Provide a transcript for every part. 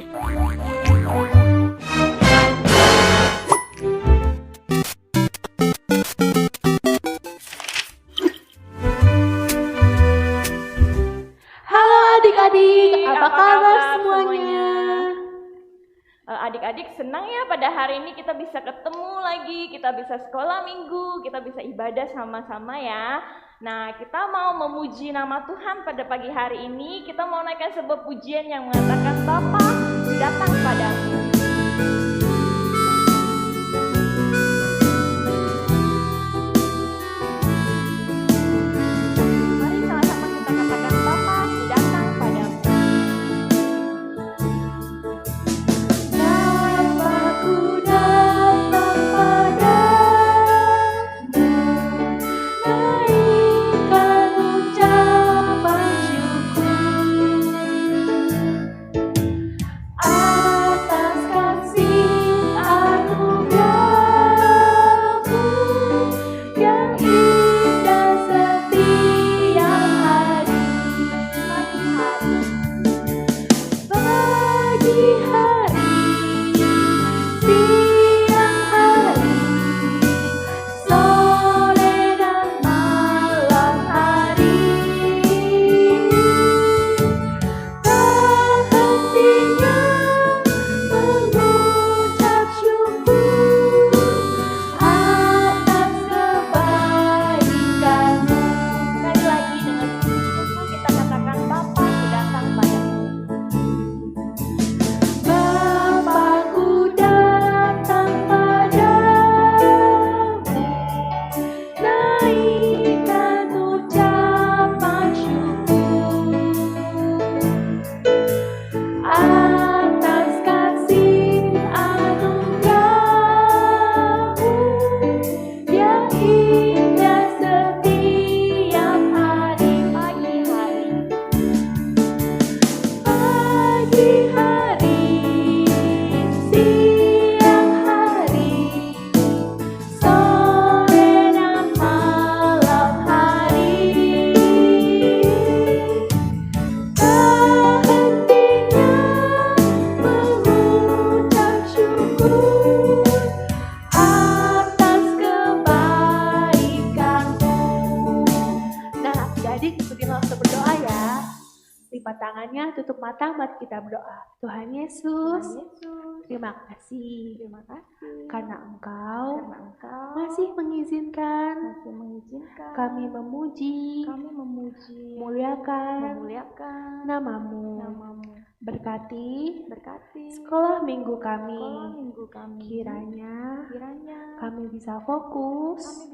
Halo adik-adik, apa kabar semuanya? Adik-adik senang ya pada hari ini kita bisa ketemu lagi, kita bisa sekolah minggu, kita bisa ibadah sama-sama ya. Nah, kita mau memuji nama Tuhan pada pagi hari ini. Kita mau naikkan sebuah pujian yang mengatakan Bapa datang padamu. Mari sama-sama kita katakan Bapa datang padamu. Bapakku datang padamu, naikkan ucapan syukur atas kasih anugerah-Mu yang indah setiap hari. Pagi hari, siang hari, sore dan malam hari, tak hentinya mengucap syukur atas kebaikan-Mu. Sekali lagi dengan pujianmu kita katakan Bapa datang padamu. Bapakku datang padamu, naikkan ucapan syukur atas kasih anugerah-Mu yang indah setiap hari. Pagi hari, siang hari, sore dan malam hari, tak hentinya mengucap syukur atas kebaikan-Mu. Nah, jadi ikutinlah untuk berdoa ya. Lipat tangannya, tutup mata, mari kita berdoa. Tuhan Yesus, terima kasih karena Engkau masih mengizinkan kami memuji, muliakan namamu. Berkati sekolah minggu kami. Kiranya kami bisa fokus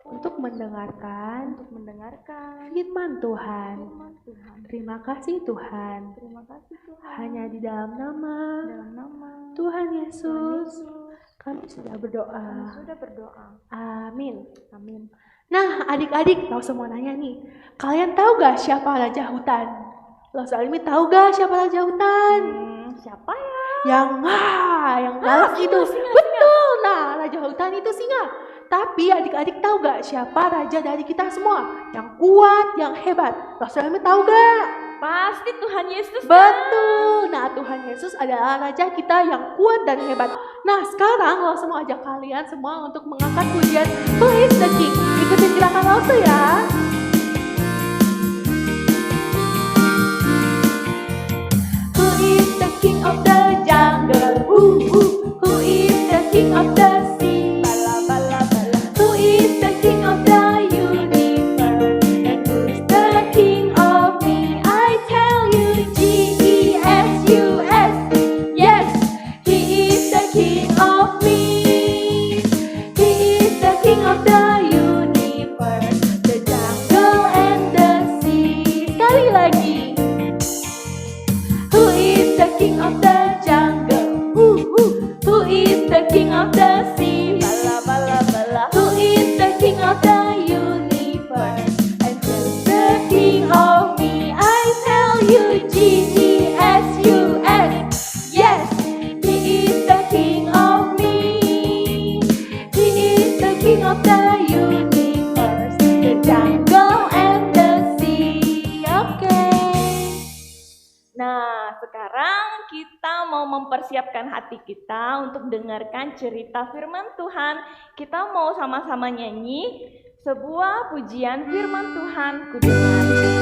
untuk mendengarkan firman Tuhan. Terima kasih Tuhan. Hanya di dalam nama Tuhan Yesus kami sudah berdoa. Amin. Nah, adik-adik, tahu semua nanya nih. Kalian tahu gak siapa Raja Hutan? Lo Salimi tahu gak siapa Raja Hutan? Siapa ya? Yang galak itu. Betul. Nah, Raja Hutan itu singa. Tapi adik-adik tahu gak siapa raja dari kita semua? Yang kuat, yang hebat. Lo Salimi tahu gak? Pasti Tuhan Yesus. Betul. Nah, Tuhan Yesus adalah raja kita yang kuat dan hebat. Nah, sekarang lo semua ajak kalian semua untuk mengangkat pujian Who is the King. Ikutin gerakan Lause ya. Who is the king of the jungle? Who is the king of the sea? Bala bala bala. Who is the king of the universe? And who's the king of me? I tell you, Jesus. Yes, he is the king of me. He is the king of the universe. mau mempersiapkan hati kita untuk dengarkan cerita firman Tuhan. Kita mau sama-sama nyanyi sebuah pujian firman Tuhan ku dengar.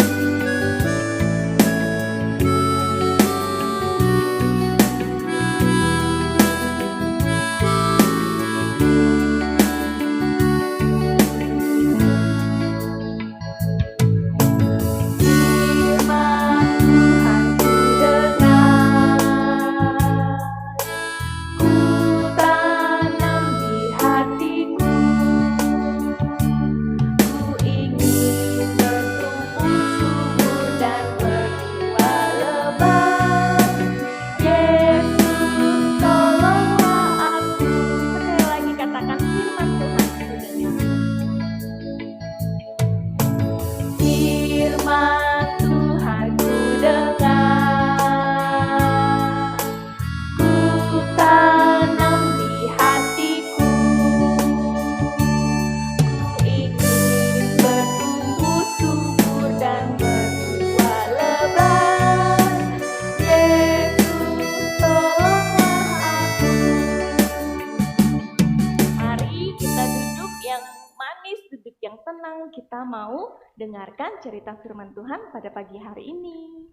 Kita mau dengarkan cerita firman Tuhan pada pagi hari ini.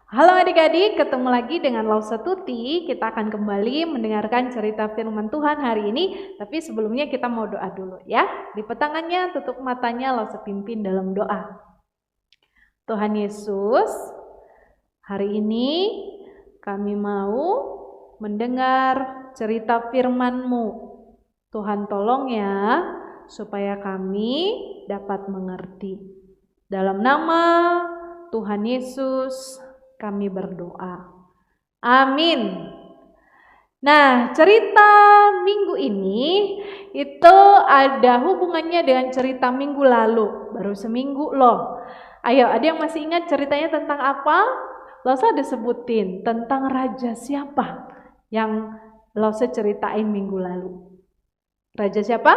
Halo adik-adik, ketemu lagi dengan Lausa Tuti. Kita akan kembali mendengarkan cerita firman Tuhan hari ini. Tapi sebelumnya kita mau doa dulu ya. Lipat tangannya, tutup matanya, Lausa pimpin dalam doa. Tuhan Yesus, hari ini kami mau mendengar cerita firman-Mu. Tuhan tolong ya, supaya kami dapat mengerti. Dalam nama Tuhan Yesus kami berdoa. Amin. Nah, cerita minggu ini itu ada hubungannya dengan cerita minggu lalu. Baru seminggu loh. Ayo, ada yang masih ingat ceritanya tentang apa? Lausa ada sebutin tentang raja siapa yang Lausa ceritain minggu lalu. Raja siapa?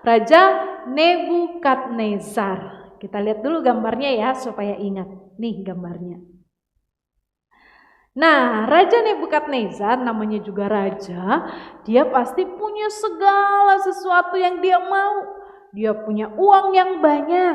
Raja Nebukadnezar. Kita lihat dulu gambarnya ya supaya ingat. Nih gambarnya. Nah, Raja Nebukadnezar namanya juga raja. Dia pasti punya segala sesuatu yang dia mau. Dia punya uang yang banyak.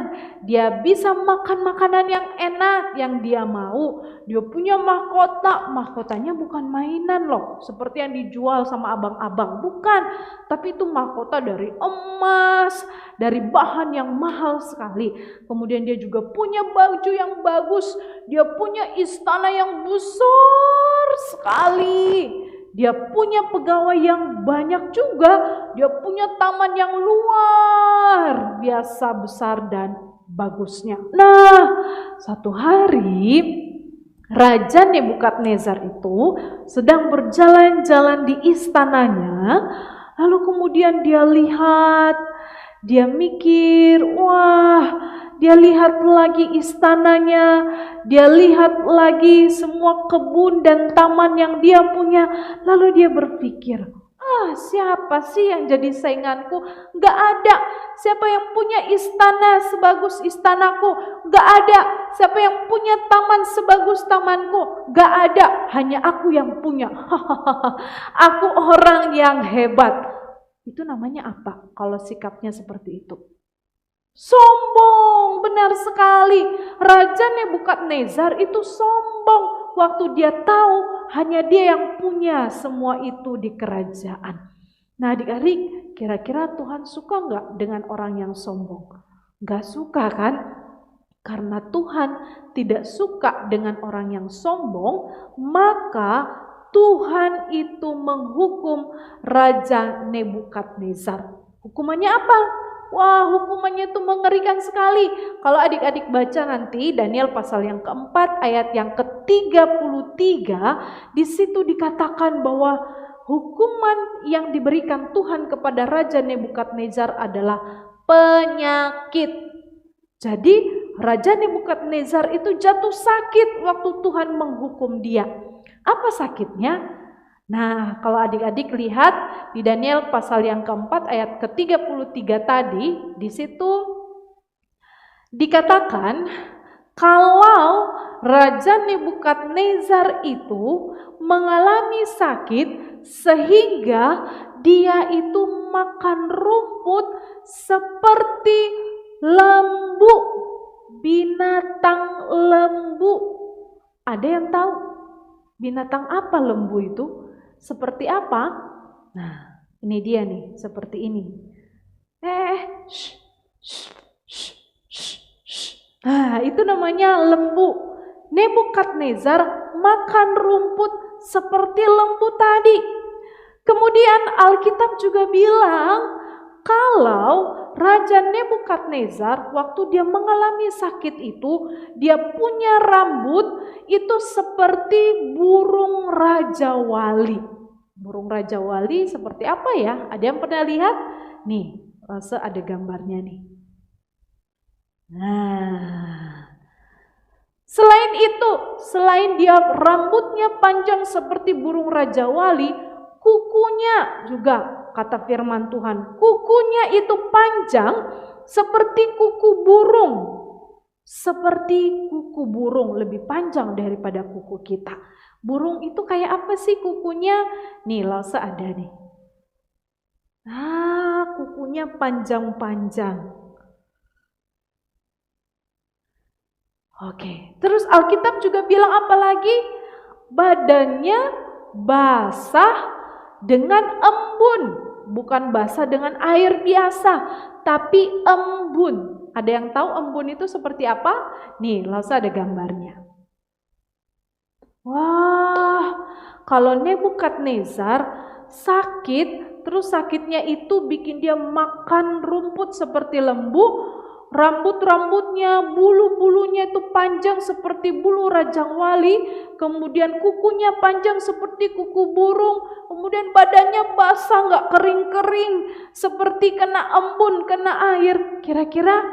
Dia bisa makan makanan yang enak yang dia mau. Dia punya mahkota. Mahkotanya bukan mainan loh, seperti yang dijual sama abang-abang. Bukan, tapi itu mahkota dari emas, dari bahan yang mahal sekali. Kemudian dia juga punya baju yang bagus. Dia punya istana yang besar sekali. Dia punya pegawai yang banyak juga. Dia punya taman yang luar biasa besar dan bagusnya. Nah, satu hari Raja Nebukadnezar itu sedang berjalan-jalan di istananya. Lalu kemudian dia lihat, dia mikir, wah, dia lihat lagi istananya, dia lihat lagi semua kebun dan taman yang dia punya. Lalu dia berpikir, siapa sih yang jadi sainganku? Gak ada. Siapa yang punya istana sebagus istanaku? Gak ada. Siapa yang punya taman sebagus tamanku? Gak ada. Hanya aku yang punya. Aku orang yang hebat. Itu namanya apa kalau sikapnya seperti itu? Sombong, benar sekali. Raja Nebukadnezar itu sombong waktu dia tahu hanya dia yang punya semua itu di kerajaan. Nah adik-adik, kira-kira Tuhan suka nggak dengan orang yang sombong? Nggak suka kan? Karena Tuhan tidak suka dengan orang yang sombong, maka Tuhan itu menghukum Raja Nebukadnezar. Hukumannya apa? Wah, hukumannya itu mengerikan sekali. Kalau adik-adik baca nanti Daniel pasal yang keempat ayat yang ke-33, di situ dikatakan bahwa hukuman yang diberikan Tuhan kepada Raja Nebukadnezar adalah penyakit. Jadi Raja Nebukadnezar itu jatuh sakit waktu Tuhan menghukum dia. Apa sakitnya? Nah, kalau adik-adik lihat di Daniel pasal yang keempat ayat ke-33 tadi, di situ dikatakan Kalau Raja Nebukadnezar itu mengalami sakit sehingga dia itu makan rumput seperti lembu, binatang lembu. Ada yang tahu binatang apa lembu itu? Seperti apa? Nah, ini dia nih, seperti ini. Nah, itu namanya lembu. Nebukadnezar makan rumput seperti lembu tadi. Kemudian Alkitab juga bilang kalau Raja Nebukadnezar waktu dia mengalami sakit itu, dia punya rambut itu seperti burung Raja Wali. Burung Raja Wali seperti apa ya? Ada yang pernah lihat? Nih, rasa ada gambarnya nih. Nah, selain itu, selain dia rambutnya panjang seperti burung Raja Wali, kukunya juga, kata firman Tuhan, kukunya itu panjang seperti kuku burung. Seperti kuku burung, lebih panjang daripada kuku kita. Burung itu kayak apa sih kukunya? Nih, Lasa ada nih. Nah, kukunya panjang-panjang. Oke, terus Alkitab juga bilang apa lagi? Badannya basah dengan embun. Bukan basah dengan air biasa, tapi embun. Ada yang tahu embun itu seperti apa? Nih, Lasa ada gambarnya. Wah, kalau Nebukadnezar sakit, terus sakitnya itu bikin dia makan rumput seperti lembu, rambut-rambutnya, bulu-bulunya itu panjang seperti bulu Raja Wali, kemudian kukunya panjang seperti kuku burung, kemudian badannya basah nggak kering-kering, seperti kena embun, kena air. Kira-kira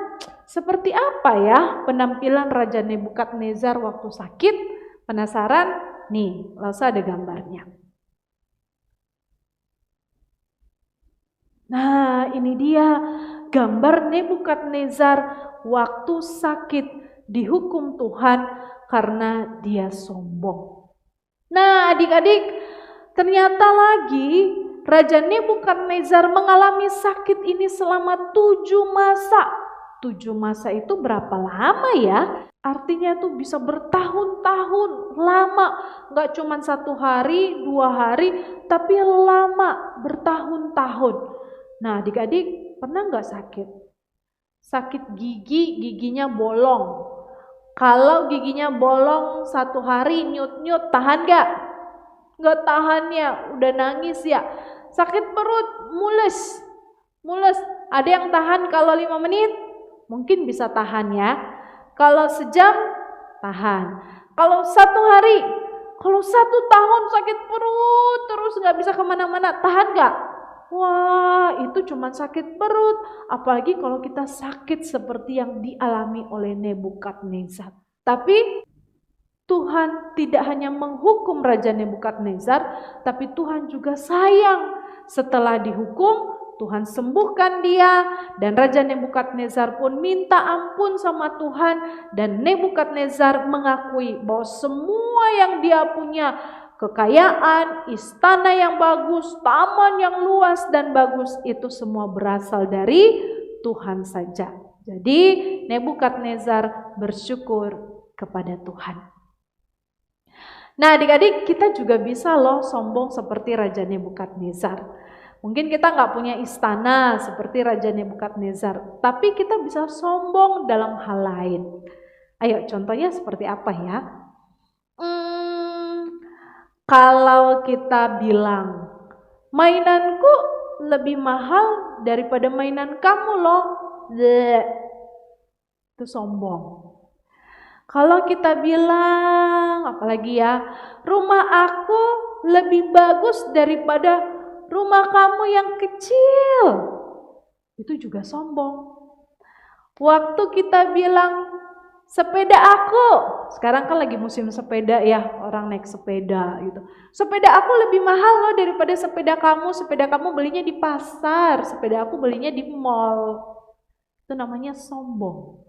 seperti apa ya penampilan Raja Nebukadnezar waktu sakit? Penasaran? Nih, Lasa ada gambarnya. Nah, ini dia gambar Nebukadnezar waktu sakit dihukum Tuhan karena dia sombong. Nah, adik-adik, ternyata lagi Raja Nebukadnezar mengalami sakit ini selama 7 masa. 7 masa itu berapa lama ya? Artinya tuh bisa bertahun-tahun, lama. Gak cuma 1 hari, 2 hari, tapi lama, bertahun-tahun. Nah, adik-adik pernah gak sakit? Sakit gigi, giginya bolong. Kalau giginya bolong 1 hari nyut-nyut, tahan gak? Gak tahan ya, udah nangis ya. Sakit perut, mules. Ada yang tahan kalau 5 menit? Mungkin bisa tahan ya. Kalau sejam, tahan. Kalau 1 hari, kalau 1 tahun sakit perut terus gak bisa kemana-mana, tahan gak? Wah, itu cuma sakit perut. Apalagi kalau kita sakit seperti yang dialami oleh Nebukadnezar. Tapi Tuhan tidak hanya menghukum Raja Nebukadnezar, tapi Tuhan juga sayang. Setelah dihukum, Tuhan sembuhkan dia, dan Raja Nebukadnezar pun minta ampun sama Tuhan, dan Nebukadnezar mengakui bahwa semua yang dia punya, kekayaan, istana yang bagus, taman yang luas dan bagus, itu semua berasal dari Tuhan saja. Jadi Nebukadnezar bersyukur kepada Tuhan. Nah, adik-adik, kita juga bisa loh sombong seperti Raja Nebukadnezar. Mungkin kita nggak punya istana seperti Raja Nebukadnezar, tapi kita bisa sombong dalam hal lain. Ayo, contohnya seperti apa ya? Kalau kita bilang, mainanku lebih mahal daripada mainan kamu loh. Itu sombong. Kalau kita bilang, apalagi ya, rumah aku lebih bagus daripada rumah kamu yang kecil, itu juga sombong. Waktu kita bilang, sepeda aku, sekarang kan lagi musim sepeda ya, orang naik sepeda gitu. Sepeda aku lebih mahal loh daripada sepeda kamu belinya di pasar, sepeda aku belinya di mall. Itu namanya sombong.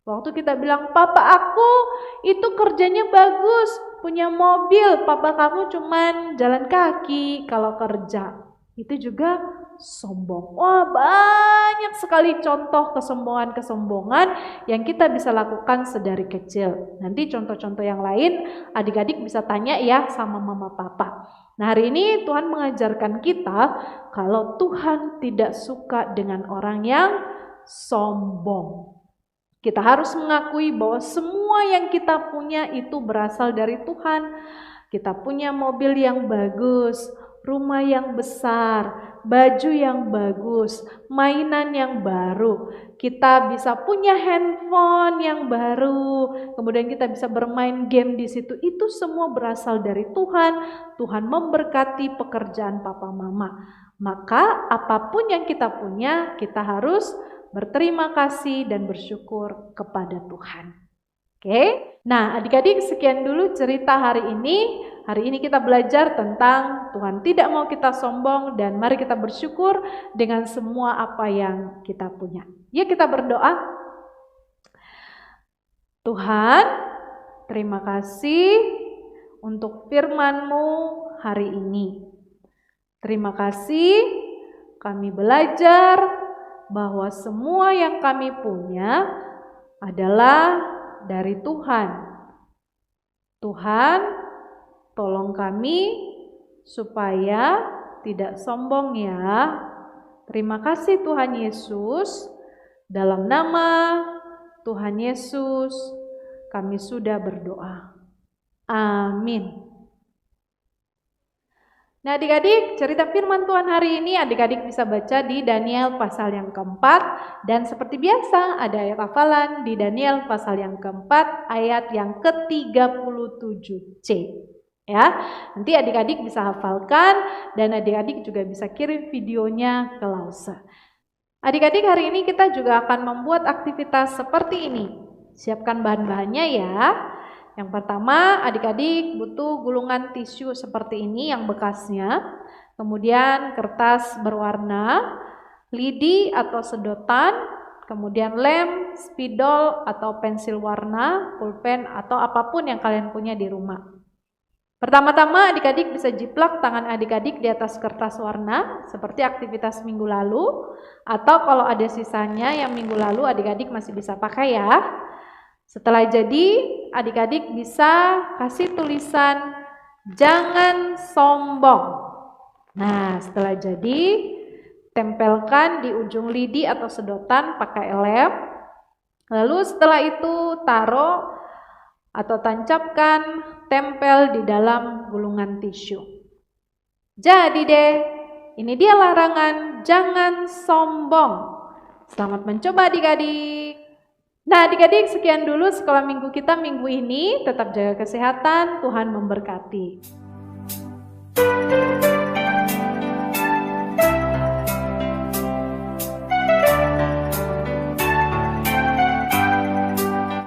Waktu kita bilang, papa aku itu kerjanya bagus, punya mobil, papa kamu cuman jalan kaki kalau kerja. Itu juga sombong. Wah, banyak sekali contoh kesombongan-kesombongan yang kita bisa lakukan sedari kecil. Nanti contoh-contoh yang lain adik-adik bisa tanya ya sama mama papa. Nah, hari ini Tuhan mengajarkan kita kalau Tuhan tidak suka dengan orang yang sombong. Kita harus mengakui bahwa semua yang kita punya itu berasal dari Tuhan. Kita punya mobil yang bagus, rumah yang besar, baju yang bagus, mainan yang baru. Kita bisa punya handphone yang baru, kemudian kita bisa bermain game di situ. Itu semua berasal dari Tuhan. Tuhan memberkati pekerjaan papa mama. Maka apapun yang kita punya, kita harus berterima kasih dan bersyukur kepada Tuhan. Oke, nah adik-adik sekian dulu cerita hari ini. Hari ini kita belajar tentang Tuhan tidak mau kita sombong dan mari kita bersyukur dengan semua apa yang kita punya. Yuk kita berdoa. Tuhan, terima kasih untuk firman-Mu hari ini. Terima kasih kami belajar bahwa semua yang kami punya adalah dari Tuhan. Tuhan, tolong kami supaya tidak sombong ya. Terima kasih Tuhan Yesus. Dalam nama Tuhan Yesus kami sudah berdoa. Amin. Nah adik-adik, cerita firman Tuhan hari ini adik-adik bisa baca di Daniel pasal yang keempat. Dan seperti biasa ada ayat hafalan di Daniel pasal yang keempat ayat yang ke-37C. Ya, nanti adik-adik bisa hafalkan dan adik-adik juga bisa kirim videonya ke Lause. Adik-adik hari ini kita juga akan membuat aktivitas seperti ini. Siapkan bahan-bahannya ya. Yang pertama, adik-adik butuh gulungan tisu seperti ini yang bekasnya. Kemudian kertas berwarna, lidi atau sedotan, kemudian lem, spidol atau pensil warna, pulpen atau apapun yang kalian punya di rumah. Pertama-tama adik-adik bisa jiplak tangan adik-adik di atas kertas warna seperti aktivitas minggu lalu. Atau kalau ada sisanya yang minggu lalu adik-adik masih bisa pakai ya. Setelah jadi, adik-adik bisa kasih tulisan jangan sombong. Nah, setelah jadi, tempelkan di ujung lidi atau sedotan pakai lem. Lalu setelah itu taruh atau tancapkan tempel di dalam gulungan tisu. Jadi deh, ini dia larangan jangan sombong. Selamat mencoba adik-adik. Nah adik-adik sekian dulu sekolah minggu kita minggu ini. Tetap jaga kesehatan, Tuhan memberkati.